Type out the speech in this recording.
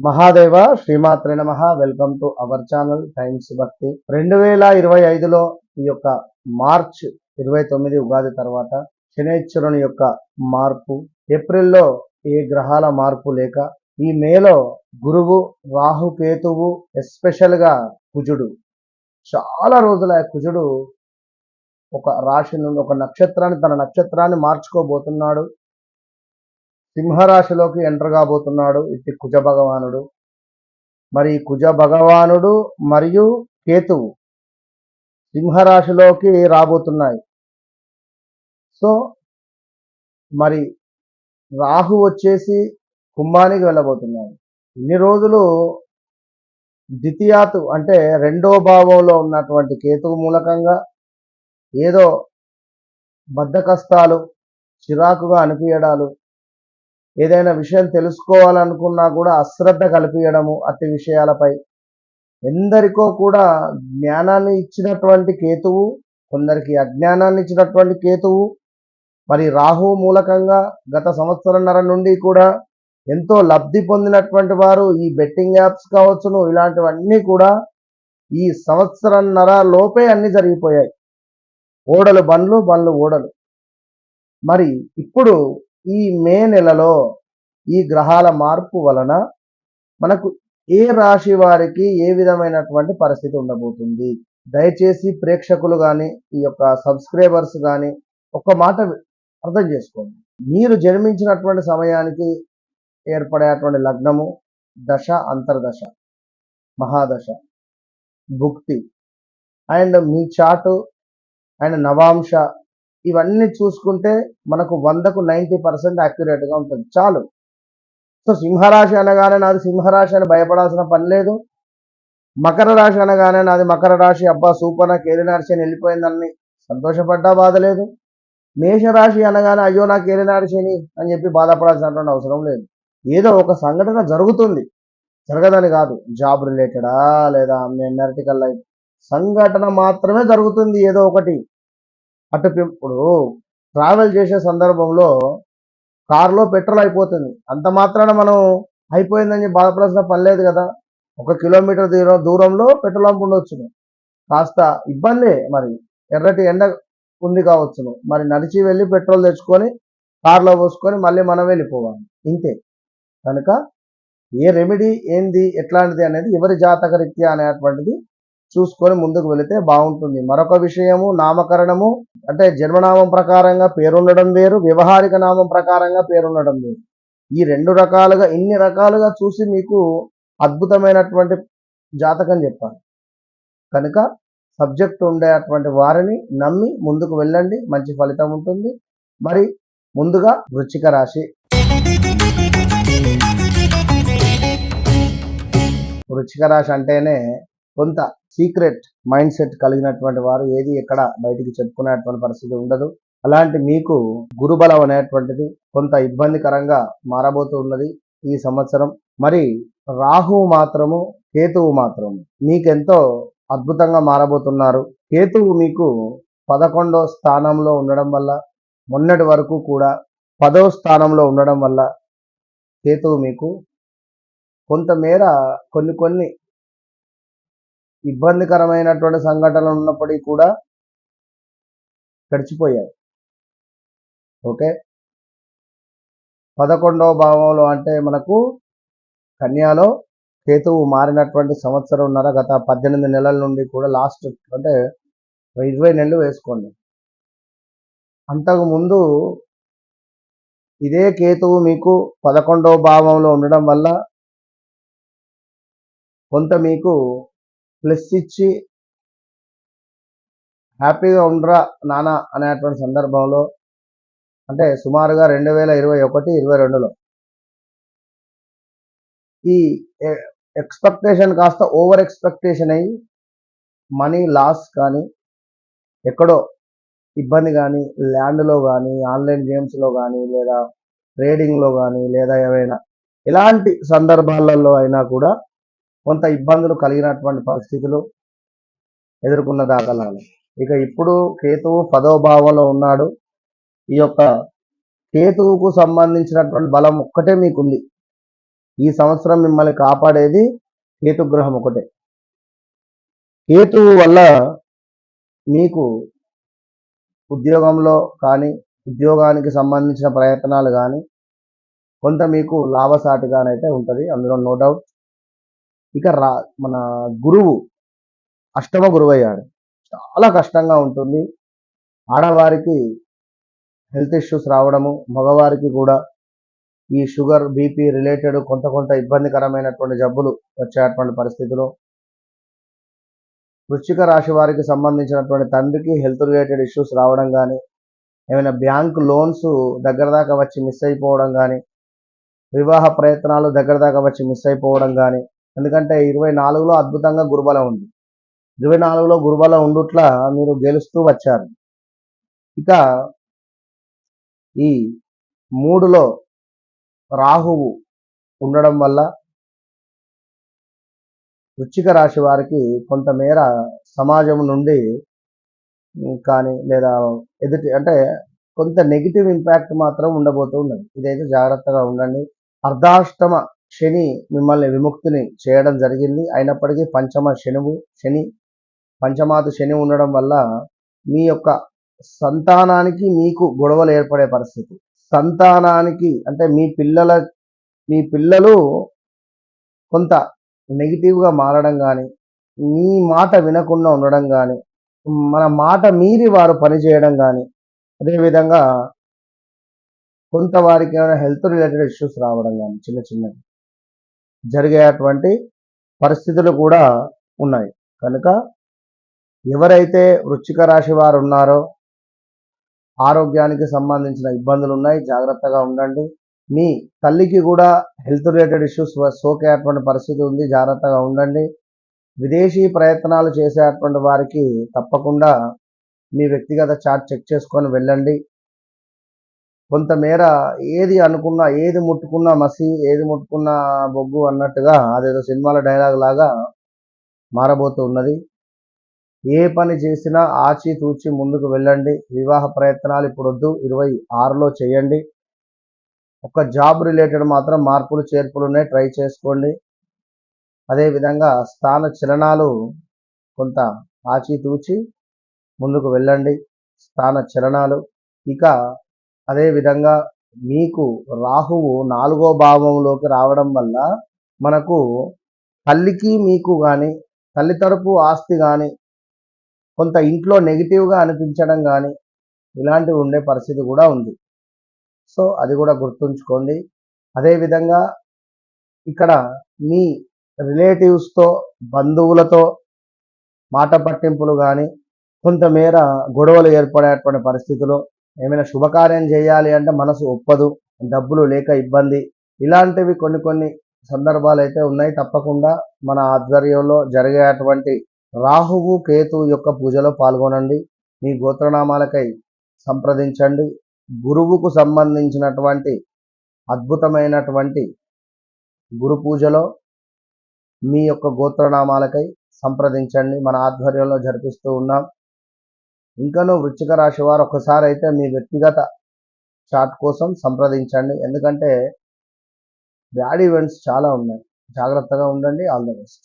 మహాదేవ శ్రీమాత్రే నమః. Welcome to our channel times భక్తి. 2025లో ఈ యొక్క మార్చ్ 29 ఉగాది తర్వాత శనైశ్వరుని యొక్క మార్పు, ఏప్రిల్లో ఏ గ్రహాల మార్పు లేక ఈ మేలో గురువు, రాహు, కేతువు, ఎస్పెషల్ గా కుజుడు, చాలా రోజుల కుజుడు ఒక రాశి నుండి ఒక నక్షత్రాన్ని, తన నక్షత్రాన్ని మార్చుకోబోతున్నాడు. సింహరాశిలోకి ఎంటర్ కాబోతున్నాడు ఇట్టి కుజ భగవానుడు. మరి కుజ భగవానుడు మరియు కేతువు సింహరాశిలోకి రాబోతున్నాయి. సో మరి రాహు వచ్చేసి కుంభానికి వెళ్ళబోతున్నాడు. ఇన్ని రోజులు ద్వితీయాతు అంటే రెండో భావంలో ఉన్నటువంటి కేతువు మూలకంగా ఏదో బద్ధకస్తాలు, చిరాకుగా అనిపించడాలు, ఏదైనా విషయం తెలుసుకోవాలనుకున్నా కూడా అశ్రద్ధ కల్పించడము, అట్టి విషయాలపై ఎందరికో కూడా జ్ఞానాన్ని ఇచ్చినటువంటి కేతువు, కొందరికి అజ్ఞానాన్ని ఇచ్చినటువంటి కేతువు. మరి రాహు మూలకంగా గత సంవత్సరంన్నర నుండి కూడా ఎంతో లబ్ధి పొందినటువంటి వారు ఈ బెట్టింగ్ యాప్స్ కావచ్చును, ఇలాంటివన్నీ కూడా ఈ సంవత్సరంన్నర లోపే అన్ని జరిగిపోయాయి. ఓడలు బండ్లు, బండ్లు ఓడలు. మరి ఇప్పుడు ఈ మే నెలలో ఈ గ్రహాల మార్పు వలన మనకు ఏ రాశి వారికి ఏ విధమైనటువంటి పరిస్థితి ఉండబోతుంది? దయచేసి ప్రేక్షకులు కానీ, ఈ యొక్క సబ్స్క్రైబర్స్ కానీ ఒక్క మాట అర్థం చేసుకోండి. మీరు జన్మించినటువంటి సమయానికి ఏర్పడేటువంటి లగ్నము, దశ, అంతర్దశ, మహాదశ, భుక్తి అండ్ మీ చాటు అండ్ నవాంశ, ఇవన్నీ చూసుకుంటే మనకు 100కు 90% యాక్యురేట్గా ఉంటుంది. చాలు. సో సింహరాశి అనగానే నాది సింహరాశి అని భయపడాల్సిన పని లేదు. మకర రాశి అనగానే నాది మకర రాశి, అబ్బా సూపర్, నాకు ఏలినాటి శని వెళ్ళిపోయిందని సంతోషపడ్డా బాధ లేదు. మేషరాశి అనగానే అయ్యో నాకు ఏలినాటి శని అని చెప్పి బాధపడాల్సినటువంటి అవసరం లేదు. ఏదో ఒక సంఘటన జరుగుతుంది, జరగదని కాదు. జాబ్ రిలేటెడా లేదా మెరిటికల్ లైఫ్ సంఘటన మాత్రమే జరుగుతుంది ఏదో ఒకటి. అటు ఇప్పుడు ట్రావెల్ చేసే సందర్భంలో కారులో పెట్రోల్ అయిపోతుంది, అంత మాత్రాన మనం అయిపోయిందని బాధపడాల్సిన పని లేదు కదా. 1 కిలోమీటర్ దూరంలో పెట్రోల్ పంప్ ఉండొచ్చును, కాస్త ఇబ్బందే. మరి ఎర్రటి ఎండ ఉంది కావచ్చును, మరి నడిచి వెళ్ళి పెట్రోల్ తెచ్చుకొని కారులో పోసుకొని మళ్ళీ మనం వెళ్ళిపోవాలి, ఇంతే. కనుక ఏ రెమెడీ ఏంది, ఎట్లాంటిది అనేది ఎవరి జాతక రీత్యా అనేటువంటిది చూసుకొని ముందుకు వెళితే బాగుంటుంది. మరొక విషయము, నామకరణము అంటే జన్మనామం ప్రకారంగా పేరుండడం వేరు, వ్యవహారిక నామం ప్రకారంగా పేరుండడం వేరు. ఈ 2 రకాలుగా, ఇన్ని రకాలుగా చూసి మీకు అద్భుతమైనటువంటి జాతకం చెప్పాలి. కనుక సబ్జెక్ట్ ఉండేటువంటి వారిని నమ్మి ముందుకు వెళ్ళండి, మంచి ఫలితం ఉంటుంది. మరి ముందుగా వృశ్చిక రాశి. వృశ్చిక రాశి అంటేనే కొంత సీక్రెట్ మైండ్ సెట్ కలిగినటువంటి వారు, ఏది ఎక్కడ బయటికి చెప్పుకునేటువంటి పరిస్థితి ఉండదు. అలాంటి మీకు గురుబలం అనేటువంటిది కొంత ఇబ్బందికరంగా మారబోతూ ఉన్నది ఈ సంవత్సరం. మరి రాహువు మాత్రము, కేతువు మాత్రము మీకెంతో అద్భుతంగా మారబోతున్నారు. కేతువు మీకు 11వ స్థానంలో ఉండడం వల్ల, మొన్నటి వరకు కూడా 10వ స్థానంలో ఉండడం వల్ల కేతువు మీకు కొంతమేర కొన్ని ఇబ్బందికరమైనటువంటి సంఘటనలు ఉన్నప్పటికీ కూడా గడిచిపోయాయి. ఓకే. 11వ భావంలో అంటే మనకు కన్యాలో కేతువు మారినటువంటి సంవత్సరంన్నర, గత 18 నెలల నుండి కూడా లాస్ట్ అంటే 20 నెలలు వేసుకోండి. అంతకుముందు ఇదే కేతువు మీకు 11వ భావంలో ఉండడం వల్ల కొంత మీకు ప్లస్ ఇచ్చి హ్యాపీగా ఉండరా నానా అనేటువంటి సందర్భంలో, అంటే సుమారుగా 2021-22లో ఈ ఎక్స్పెక్టేషన్ కాస్త ఓవర్ ఎక్స్పెక్టేషన్ అయ్యి మనీ లాస్ కానీ, ఎక్కడో ఇబ్బంది కానీ, ల్యాండ్లో కానీ, ఆన్లైన్ గేమ్స్లో కానీ, లేదా ట్రేడింగ్లో కానీ, లేదా ఏవైనా ఇలాంటి సందర్భాలలో అయినా కూడా కొంత ఇబ్బందులు కలిగినటువంటి పరిస్థితులు ఎదుర్కొన్న దాఖలాలు. ఇక ఇప్పుడు కేతువు 10వ భావంలో ఉన్నాడు. ఈ యొక్క కేతువుకు సంబంధించినటువంటి బలం ఒక్కటే మీకుంది. ఈ సంవత్సరం మిమ్మల్ని కాపాడేది కేతుగ్రహం ఒకటే. కేతువు వల్ల మీకు ఉద్యోగంలో కానీ, ఉద్యోగానికి సంబంధించిన ప్రయత్నాలు కానీ కొంత మీకు లాభసాటిగానైతే ఉంటుంది, అందులో నో డౌట్. ఇక మన గురువు అష్టమ గురువు అయ్యాడు, చాలా కష్టంగా ఉంటుంది. ఆడవారికి హెల్త్ ఇష్యూస్ రావడము, మగవారికి కూడా ఈ షుగర్ బీపీ రిలేటెడ్ కొంత ఇబ్బందికరమైనటువంటి జబ్బులు వచ్చేటువంటి పరిస్థితిలో, వృశ్చిక రాశి వారికి సంబంధించినటువంటి తండ్రికి హెల్త్ రిలేటెడ్ ఇష్యూస్ రావడం కానీ, ఏమైనా బ్యాంక్ లోన్స్ దగ్గర దాకా వచ్చి మిస్ అయిపోవడం కానీ, వివాహ ప్రయత్నాలు దగ్గర దాకా వచ్చి మిస్ అయిపోవడం కానీ. ఎందుకంటే 24లో అద్భుతంగా గురుబలం ఉంది, 24లో గురుబలం ఉండుట్లా మీరు గెలుస్తూ వచ్చారు. ఇక ఈ 3లో రాహువు ఉండడం వల్ల వృశ్చిక రాశి వారికి కొంతమేర సమాజం నుండి కానీ లేదా ఎదుటి అంటే కొంత నెగిటివ్ ఇంపాక్ట్ మాత్రం ఉండబోతున్నది. ఇదైతే జాగ్రత్తగా ఉండండి. అర్ధాష్టమ శని మిమ్మల్ని విముక్తిని చేయడం జరిగింది. అయినప్పటికీ శని పంచమాది శని ఉండడం వల్ల మీ యొక్క సంతానానికి మీకు గొడవలు ఏర్పడే పరిస్థితి. సంతానానికి అంటే మీ పిల్లలు కొంత నెగిటివ్గా మారడం కానీ, మీ మాట వినకుండా ఉండడం కానీ, మన మాట మీరి వారు పనిచేయడం కానీ, అదేవిధంగా కొంత వారికి ఏమైనా హెల్త్ రిలేటెడ్ ఇష్యూస్ రావడం కానీ చిన్నవి జరిగేటువంటి పరిస్థితులు కూడా ఉన్నాయి. కనుక ఎవరైతే వృశ్చిక రాశి వారు ఉన్నారో ఆరోగ్యానికి సంబంధించిన ఇబ్బందులు ఉన్నాయి, జాగ్రత్తగా ఉండండి. మీ తల్లికి కూడా హెల్త్ రిలేటెడ్ ఇష్యూస్ సోకేటువంటి పరిస్థితి ఉంది, జాగ్రత్తగా ఉండండి. విదేశీ ప్రయత్నాలు చేసేటువంటి వారికి తప్పకుండా మీ వ్యక్తిగత చార్ట్ చెక్ చేసుకొని వెళ్ళండి. కొంతమేర ఏది అనుకున్నా, ఏది ముట్టుకున్నా మసి, ఏది ముట్టుకున్నా బొగ్గు అన్నట్టుగా అదేదో సినిమాల డైలాగ్ లాగా మారబోతూ ఉన్నది. ఏ పని చేసినా ఆచితూచి ముందుకు వెళ్ళండి. వివాహ ప్రయత్నాలు ఇప్పుడు వద్దు, 26లో చేయండి. ఒక జాబ్ రిలేటెడ్ మాత్రం మార్పులు చేర్పులునే ట్రై చేసుకోండి. అదేవిధంగా స్థాన చలనాలు కొంత ఆచితూచి ముందుకు వెళ్ళండి, స్థాన చలనాలు. ఇక అదేవిధంగా మీకు రాహువు 4వ భావంలోకి రావడం వల్ల మనకు తల్లికి మీకు కానీ, తల్లి తరపు ఆస్తి కానీ కొంత ఇంట్లో నెగిటివ్గా అనిపించడం కానీ ఇలాంటివి ఉండే పరిస్థితి కూడా ఉంది. సో అది కూడా గుర్తుంచుకోండి. అదేవిధంగా ఇక్కడ మీ రిలేటివ్స్తో, బంధువులతో మాట పట్టింపులు కానీ, కొంతమేర గొడవలు ఏర్పడేటువంటి పరిస్థితిలో, ఏమైనా శుభకార్యం చేయాలి అంటే మనసు ఒప్పదు, డబ్బులు లేక ఇబ్బంది, ఇలాంటివి కొన్ని సందర్భాలు అయితే ఉన్నాయి. తప్పకుండా మన ఆధ్వర్యంలో జరిగేటువంటి రాహువు కేతు యొక్క పూజలో పాల్గొనండి. మీ గోత్రనామాలకై సంప్రదించండి. గురువుకు సంబంధించినటువంటి అద్భుతమైనటువంటి గురు పూజలో మీ యొక్క గోత్రనామాలకై సంప్రదించండి, మన ఆధ్వర్యంలో జరిపిస్తూ ఉన్నాం. ఇంకనూ వృశ్చిక రాశి వారు ఒకసారి అయితే మీ వ్యక్తిగత చార్ట్ కోసం సంప్రదించండి, ఎందుకంటే బ్యాడ్ ఈవెంట్స్ చాలా ఉన్నాయి. జాగ్రత్తగా ఉండండి. All the best.